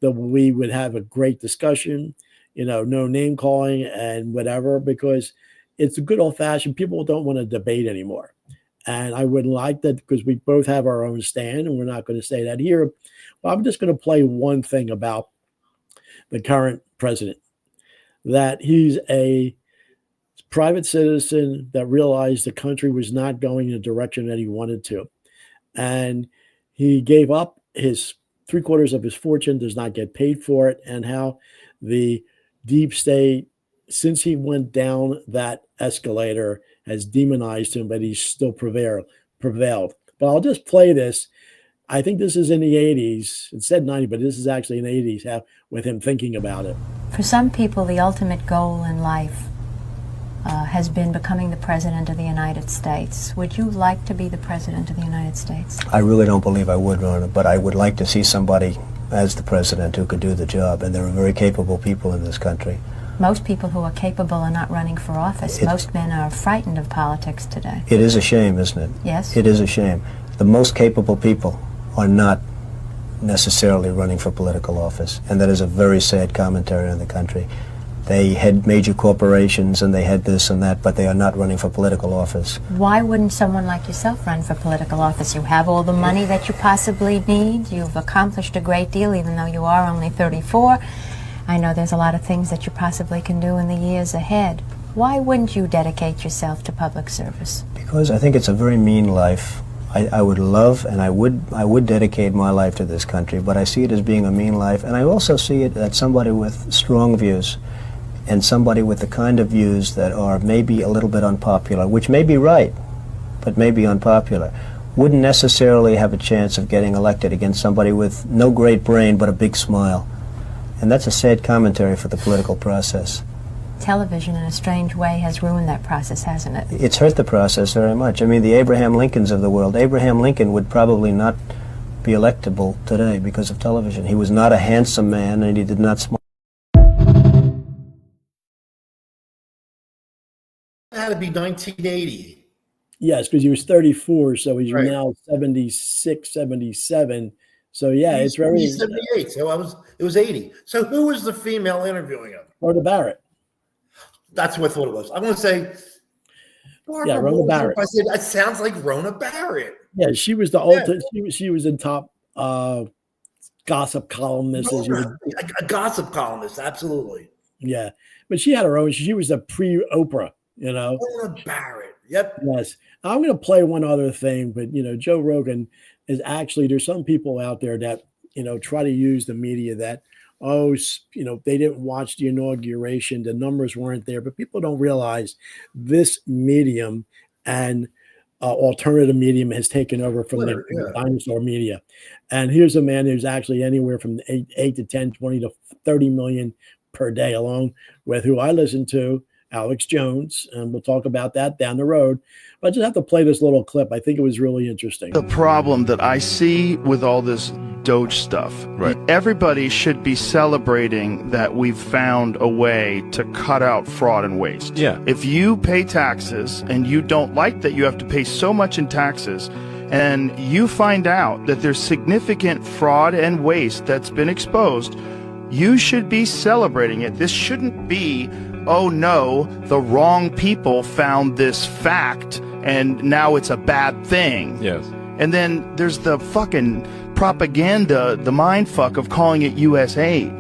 that we would have a great discussion, no name calling and whatever, because it's a good old fashioned. People don't want to debate anymore. And I would like that, because we both have our own stand, and we're not going to say that here. But I'm just going to play one thing about the current president, that he's a private citizen that realized the country was not going in the direction that he wanted to. And he gave up his 3/4 of his fortune, does not get paid for it, and how the deep state, since he went down that escalator, has demonized him, but he's still prevailed. But I'll just play this. I think this is in the 80s. It said 90, but this is actually in the 80s, with him thinking about it. For some people, the ultimate goal in life has been becoming the President of the United States. Would you like to be the President of the United States? I really don't believe I would, Rona, but I would like to see somebody as the President who could do the job, and there are very capable people in this country. Most people who are capable are not running for office. Most men are frightened of politics today. It is a shame, isn't it? Yes. It is a shame. The most capable people are not necessarily running for political office, and that is a very sad commentary on the country. They had major corporations and they had this and that, but they are not running for political office. Why wouldn't someone like yourself run for political office? You have all the money that you possibly need. You've accomplished a great deal, even though you are only 34. I know there's a lot of things that you possibly can do in the years ahead. Why wouldn't you dedicate yourself to public service? Because I think it's a very mean life. I would love, and I would dedicate my life to this country, but I see it as being a mean life, and I also see it as somebody with strong views, and somebody with the kind of views that are maybe a little bit unpopular, which may be right, but may be unpopular, wouldn't necessarily have a chance of getting elected against somebody with no great brain but a big smile. And that's a sad commentary for the political process. Television, in a strange way, has ruined that process, hasn't it? It's hurt the process very much. I mean, the Abraham Lincolns of the world, Abraham Lincoln would probably not be electable today because of television. He was not a handsome man, and he did not smile. It had to be 1980. Yes, because he was 34, so he's Right. now 76, 77. So yeah, it's very. He's 78, so it was 80. So who was the female interviewing him? Rhoda Barrett. That's what I thought it was. I want to say Barbara Rhoda Walters. Barrett. I said that sounds like Rona Barrett. Yeah, she was the ultimate. She was in top gossip columnist. As you would, A gossip columnist, absolutely. yeah, but she had her own. She was a pre-Oprah. Rona Barrett. Yep. Yes. I'm going to play one other thing, but Joe Rogan is actually, there's some people out there that try to use the media that they didn't watch the inauguration, the numbers weren't there, but people don't realize this medium and alternative medium has taken over from the dinosaur media. And here's a man who's actually anywhere from 8 to 10, 20 to 30 million per day, along with who I listen to, Alex Jones, and we'll talk about that down the road. But I just have to play this little clip. I think it was really interesting. The problem that I see with all this Doge stuff, right? Everybody should be celebrating that we've found a way to cut out fraud and waste. Yeah. If you pay taxes and you don't like that you have to pay so much in taxes, and you find out that there's significant fraud and waste that's been exposed, you should be celebrating it. This shouldn't be, oh no, the wrong people found this fact and now it's a bad thing. Yes. And then there's the fucking propaganda, the mindfuck of calling it U.S. aid.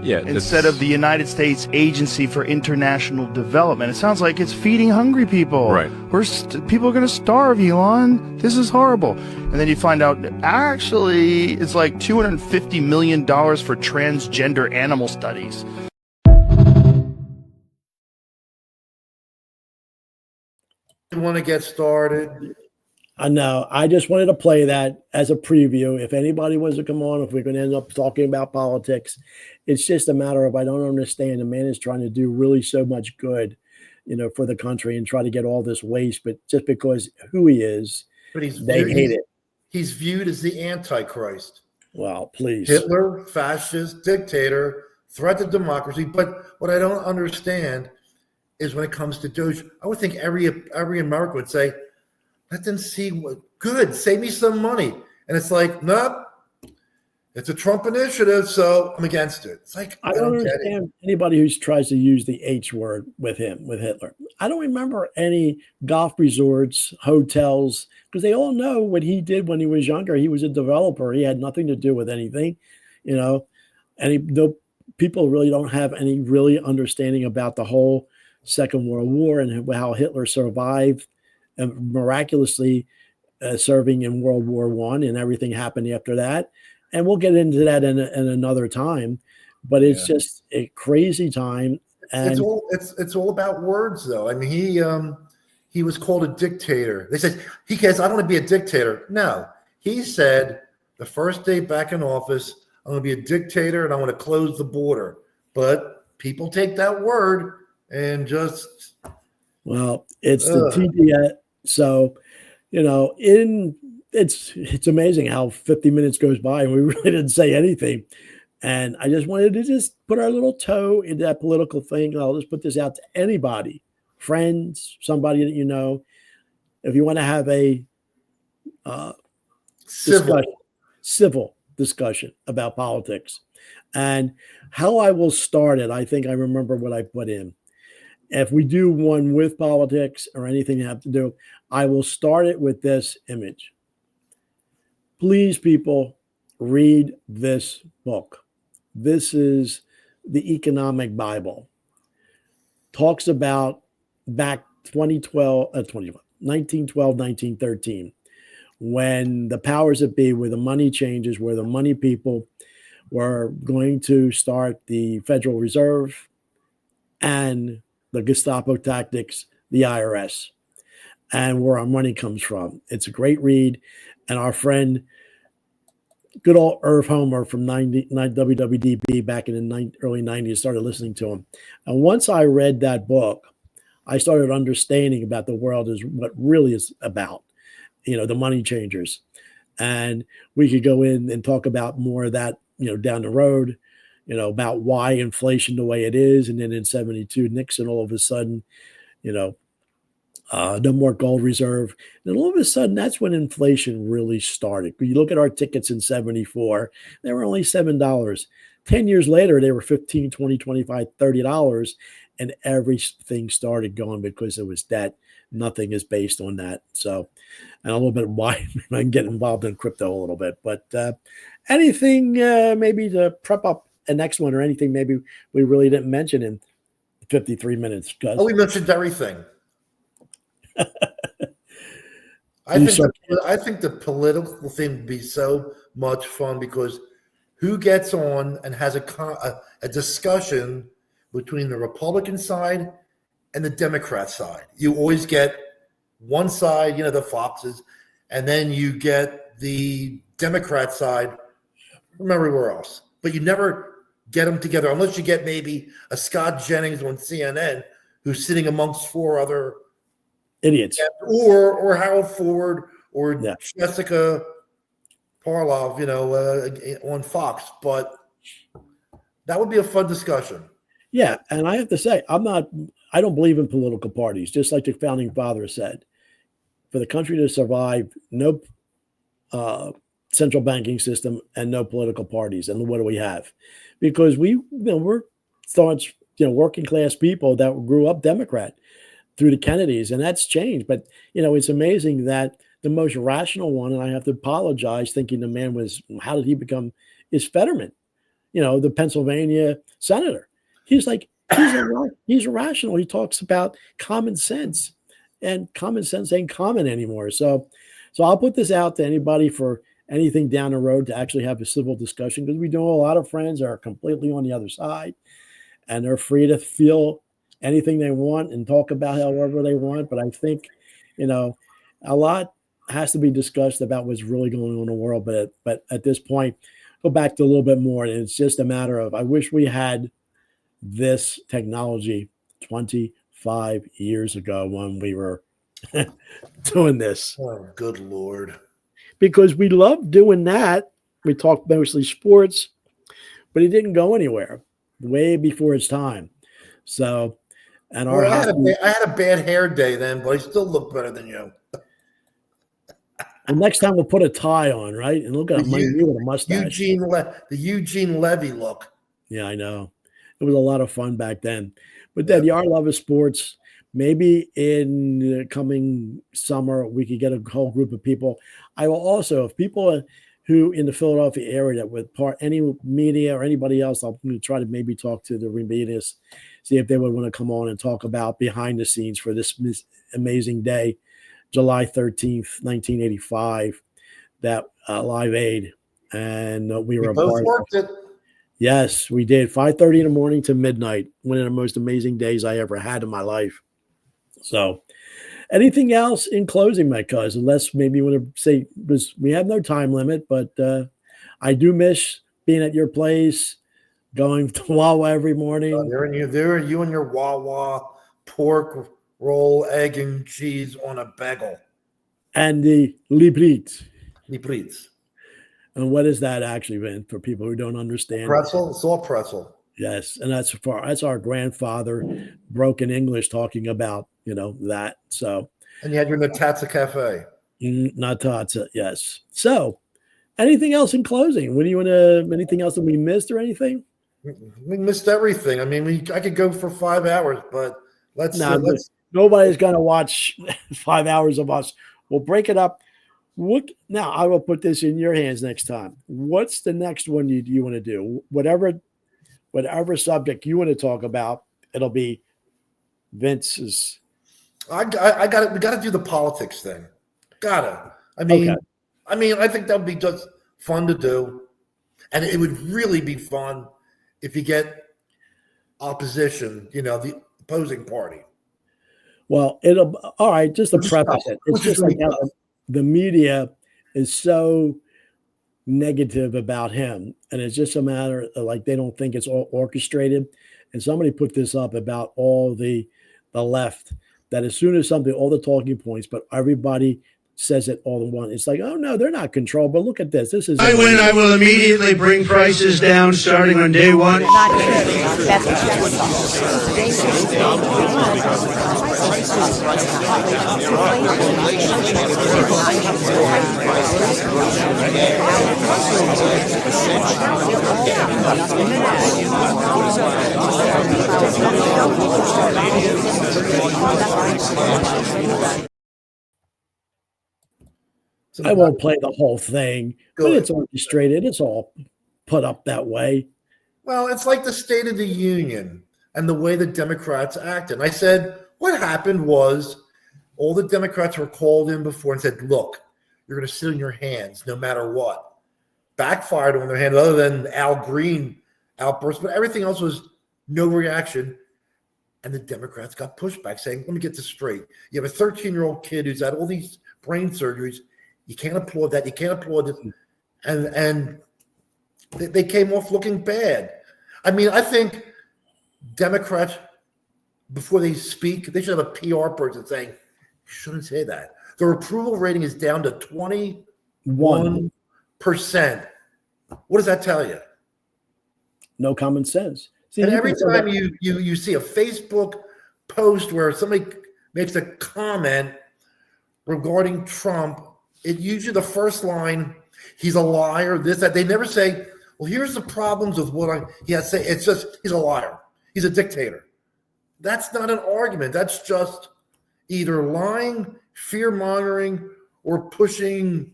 Yeah. Instead of the United States Agency for International Development. It sounds like it's feeding hungry people. Right. People are going to starve, Elon. This is horrible. And then you find out actually it's like $250 million for transgender animal studies. You want to get started? I know. I just wanted to play that as a preview. If anybody wants to come on, if we're going to end up talking about politics, it's just a matter of I don't understand. The man is trying to do really so much good. for the country and try to get all this waste. But just because who he is, But they hate it. He's viewed as the Antichrist. Well, please. Hitler, fascist, dictator, threat to democracy. But what I don't understand is when it comes to Doge, I would think every American would say, let them see what good, save me some money. And it's like, nope, it's a Trump initiative, so I'm against it. It's like, I don't understand anybody who tries to use the H word with Hitler. I don't remember any golf resorts, hotels, because they all know what he did when he was younger. He was a developer. He had nothing to do with anything, and people really don't have any really understanding about the whole Second World War and how Hitler survived and miraculously serving in World War I, and everything happened after that. And we'll get into that in another time, but it's just a crazy time. And it's all about words, though. I mean, he was called a dictator. They said I don't want to be a dictator. No, he said the first day back in office, I'm going to be a dictator and I want to close the border. But people take that word and just it's the TDS. So, it's amazing how 50 minutes goes by and we really didn't say anything. And I just wanted to just put our little toe in that political thing. I'll just put this out to anybody, friends, somebody that you know. If you want to have a civil discussion about politics and how I will start it, I think I remember what I put in. If we do one with politics or anything you have to do, I will start it with this image. Please, people, read this book. This is the Economic Bible. Talks about back 1912, 1913, when the powers that be, where the money changes, where the money people were going to start the Federal Reserve and the Gestapo tactics, the IRS, and where our money comes from. It's a great read. And our friend, good old Irv Homer from WWDB back in the early 90s, started listening to him. And once I read that book, I started understanding about the world is what really is about, the money changers. And we could go in and talk about more of that, down the road, about why inflation the way it is. And then in 72, Nixon, all of a sudden, no more gold reserve. And all of a sudden, that's when inflation really started. When you look at our tickets in 74, they were only $7. 10 years later, they were $15, $20, $25, $30. And everything started going because there was debt. Nothing is based on that. So, and a little bit of why I can get involved in crypto a little bit. But anything maybe to prep up a next one or anything maybe we really didn't mention in 53 minutes. We mentioned everything. I think the political thing would be so much fun because who gets on and has a discussion between the Republican side and the Democrat side? You always get one side, the Foxes, and then you get the Democrat side from everywhere else. But you never get them together unless you get maybe a Scott Jennings on CNN who's sitting amongst four other idiots, or Harold Ford or Jessica Parlov, on Fox. But that would be a fun discussion. Yeah, and I have to say, I don't believe in political parties, just like the founding fathers said. For the country to survive, no central banking system and no political parties. And what do we have? Because we're working class people that grew up Democrat through the Kennedys, and that's changed. But, it's amazing that the most rational one, and I have to apologize thinking the man how did he become, is Fetterman, the Pennsylvania senator. He's irrational. He talks about common sense, and common sense ain't common anymore. So I'll put this out to anybody for anything down the road to actually have a civil discussion, because we know a lot of friends are completely on the other side, and they're free to feel anything they want and talk about however they want. But I think, a lot has to be discussed about what's really going on in the world. But at this point, go back to a little bit more. And it's just a matter of, I wish we had this technology 25 5 years ago when we were doing this. Oh, good Lord. Because we loved doing that. We talked mostly sports, but it didn't go anywhere way before its time. So, and our Well, I had a bad hair day then, but I still look better than you. well, next time we'll put a tie on, right? And look at you with a mustache. The Eugene Levy look. Yeah, I know. It was a lot of fun back then. But then our love of sports, maybe in the coming summer, we could get a whole group of people. I will also, if people who in the Philadelphia area that with any media or anybody else, I'm going to try to maybe talk to the medias, see if they would want to come on and talk about behind the scenes for this amazing day, July 13th, 1985, that Live Aid. And we were both worked it. Yes, we did. 5:30 in the morning to midnight. One of the most amazing days I ever had in my life. So, anything else in closing, my cousin? Unless maybe you want to say, we have no time limit, but I do miss being at your place, going to Wawa every morning. There you and your Wawa pork roll, egg and cheese on a bagel. And the librit. Librits. And what is that actually, Vin, for people who don't understand? Pretzel. It's all pretzel. Yes, and that's our grandfather, broken English, talking about that. So, and you had your Natatsa Cafe. Natatsa, yes. So, anything else in closing? What do you want to? Anything else that we missed or anything? We missed everything. I mean, I could go for 5 hours, but let's. Nobody's going to watch 5 hours of us. We'll break it up. Now I will put this in your hands next time. What's the next one you want to do? Whatever subject you want to talk about, it'll be Vince's. I got it. We got to do the politics thing. Gotta. I mean, I think that would be just fun to do, and it would really be fun if you get opposition. The opposing party. Well, it'll all right. Just to preface it, it's just like the media is so negative about him, and it's just a matter of like they don't think it's all orchestrated. And somebody put this up about all the left, that as soon as all the talking points, but everybody says it all in one. It's like, oh no, they're not controlled. But look at this. This is. I win. I will immediately bring prices down starting on day one. I won't play the whole thing, but it's orchestrated. It's all put up that way. Well, it's like the State of the Union and the way the Democrats acted. I said, what happened was all the Democrats were called in before and said, look, you're going to sit on your hands no matter what. Backfired on their hand, other than Al Green outburst, but everything else was no reaction. And the Democrats got pushback saying, let me get this straight. You have a 13-year-old kid who's had all these brain surgeries. You can't applaud that. You can't applaud it. And they came off looking bad. I mean, I think Democrats, before they speak, they should have a PR person saying, you shouldn't say that. Their approval rating is down to 21%. What does that tell you? No common sense. See, and every time you see a Facebook post where somebody makes a comment regarding Trump, it usually the first line, he's a liar, this, that. They never say, well, here's the problems with what he has to say. It's just, he's a liar. He's a dictator. That's not an argument. That's just either lying, fear-mongering, or pushing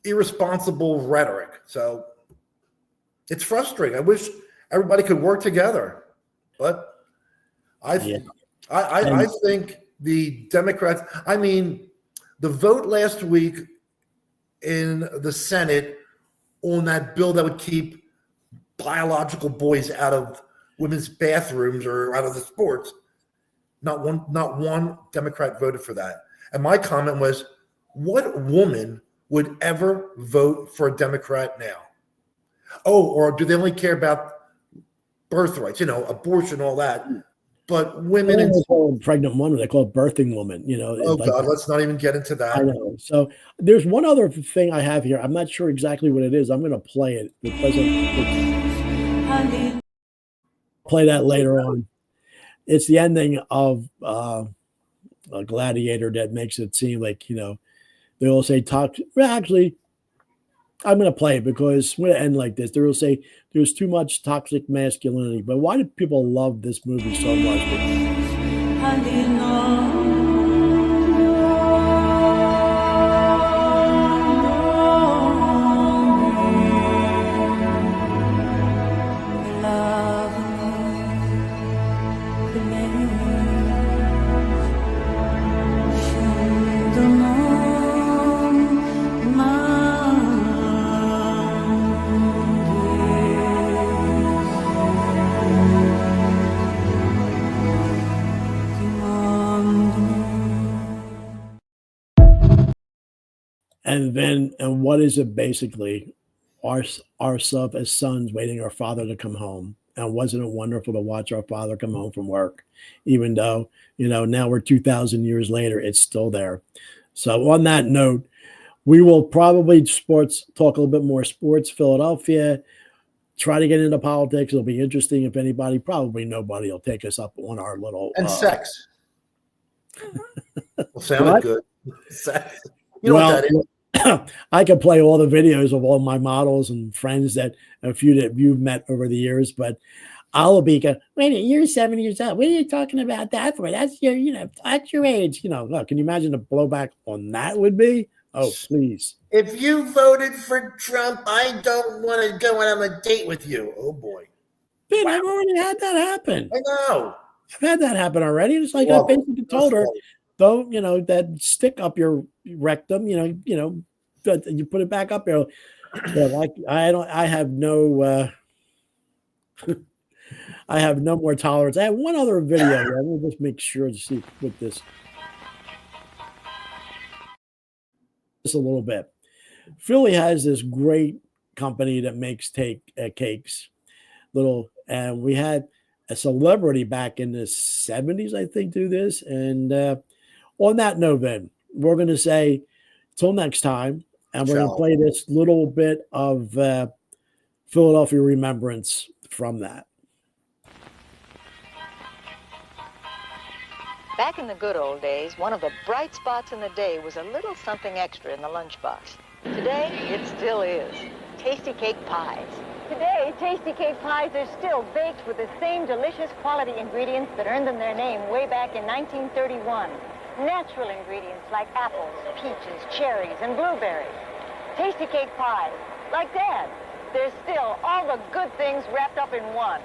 irresponsible rhetoric. So it's frustrating. I wish everybody could work together. But I think the Democrats, I mean, the vote last week in the Senate on that bill that would keep biological boys out of women's bathrooms or out of the sports, not one Democrat voted for that. And my comment was, what woman would ever vote for a Democrat now? Oh, or do they only care about birth rights, abortion, all that? But women They and don't call them pregnant woman; they call it birthing woman. You know. oh like God, let's not even get into that. I know. So there's one other thing I have here. I'm not sure exactly what it is. I'm going to play it. It doesn't play that later on. It's the ending of a Gladiator that makes it seem like, you know, they all say toxic. Well, actually, I'm going to play it because I'm going to end like this. They will say there's too much toxic masculinity. But why do people love this movie so much? And what is it basically? Ourselves as sons waiting our father to come home. And wasn't it wonderful to watch our father come home from work, even though, you know, now we're 2,000 years later, it's still there. So on that note, we will probably talk a little bit more sports, Philadelphia, try to get into politics. It'll be interesting if anybody, probably nobody will take us up on our little. And sex. Well, sounded good. Sex. You know what that is. I could play all the videos of all my models and friends that a few that you've met over the years, but I'll be going, wait a minute, you're 7 years old. What are you talking about that for? That's your, you know, that's your age. You know, look, can you imagine the blowback on that would be? Oh, please. If you voted for Trump, I don't want to go on a date with you. Oh boy. Ben, I've already had that happen. I know. I've had that happen already. It's like I basically told her, don't, you know, that stick up your rectum, you know, you put it back up there. Yeah, like I have no I have no more tolerance. I have one other video. Let me just make sure to see with this. Just a little bit. Philly has this great company that makes cakes, and we had a celebrity back in the 70s, I think, do this. And on that note, then we're going to say till next time, and we're going to play this little bit of Philadelphia remembrance from that. Back in the good old days, one of the bright spots in the day was a little something extra in the lunchbox. Today, it still is. Tasty cake pies. Today, Tasty Cake pies are still baked with the same delicious quality ingredients that earned them their name way back in 1931. Natural ingredients like apples, peaches, cherries, and blueberries. Tasty Cake pies, like Dad. There's still all the good things wrapped up in one.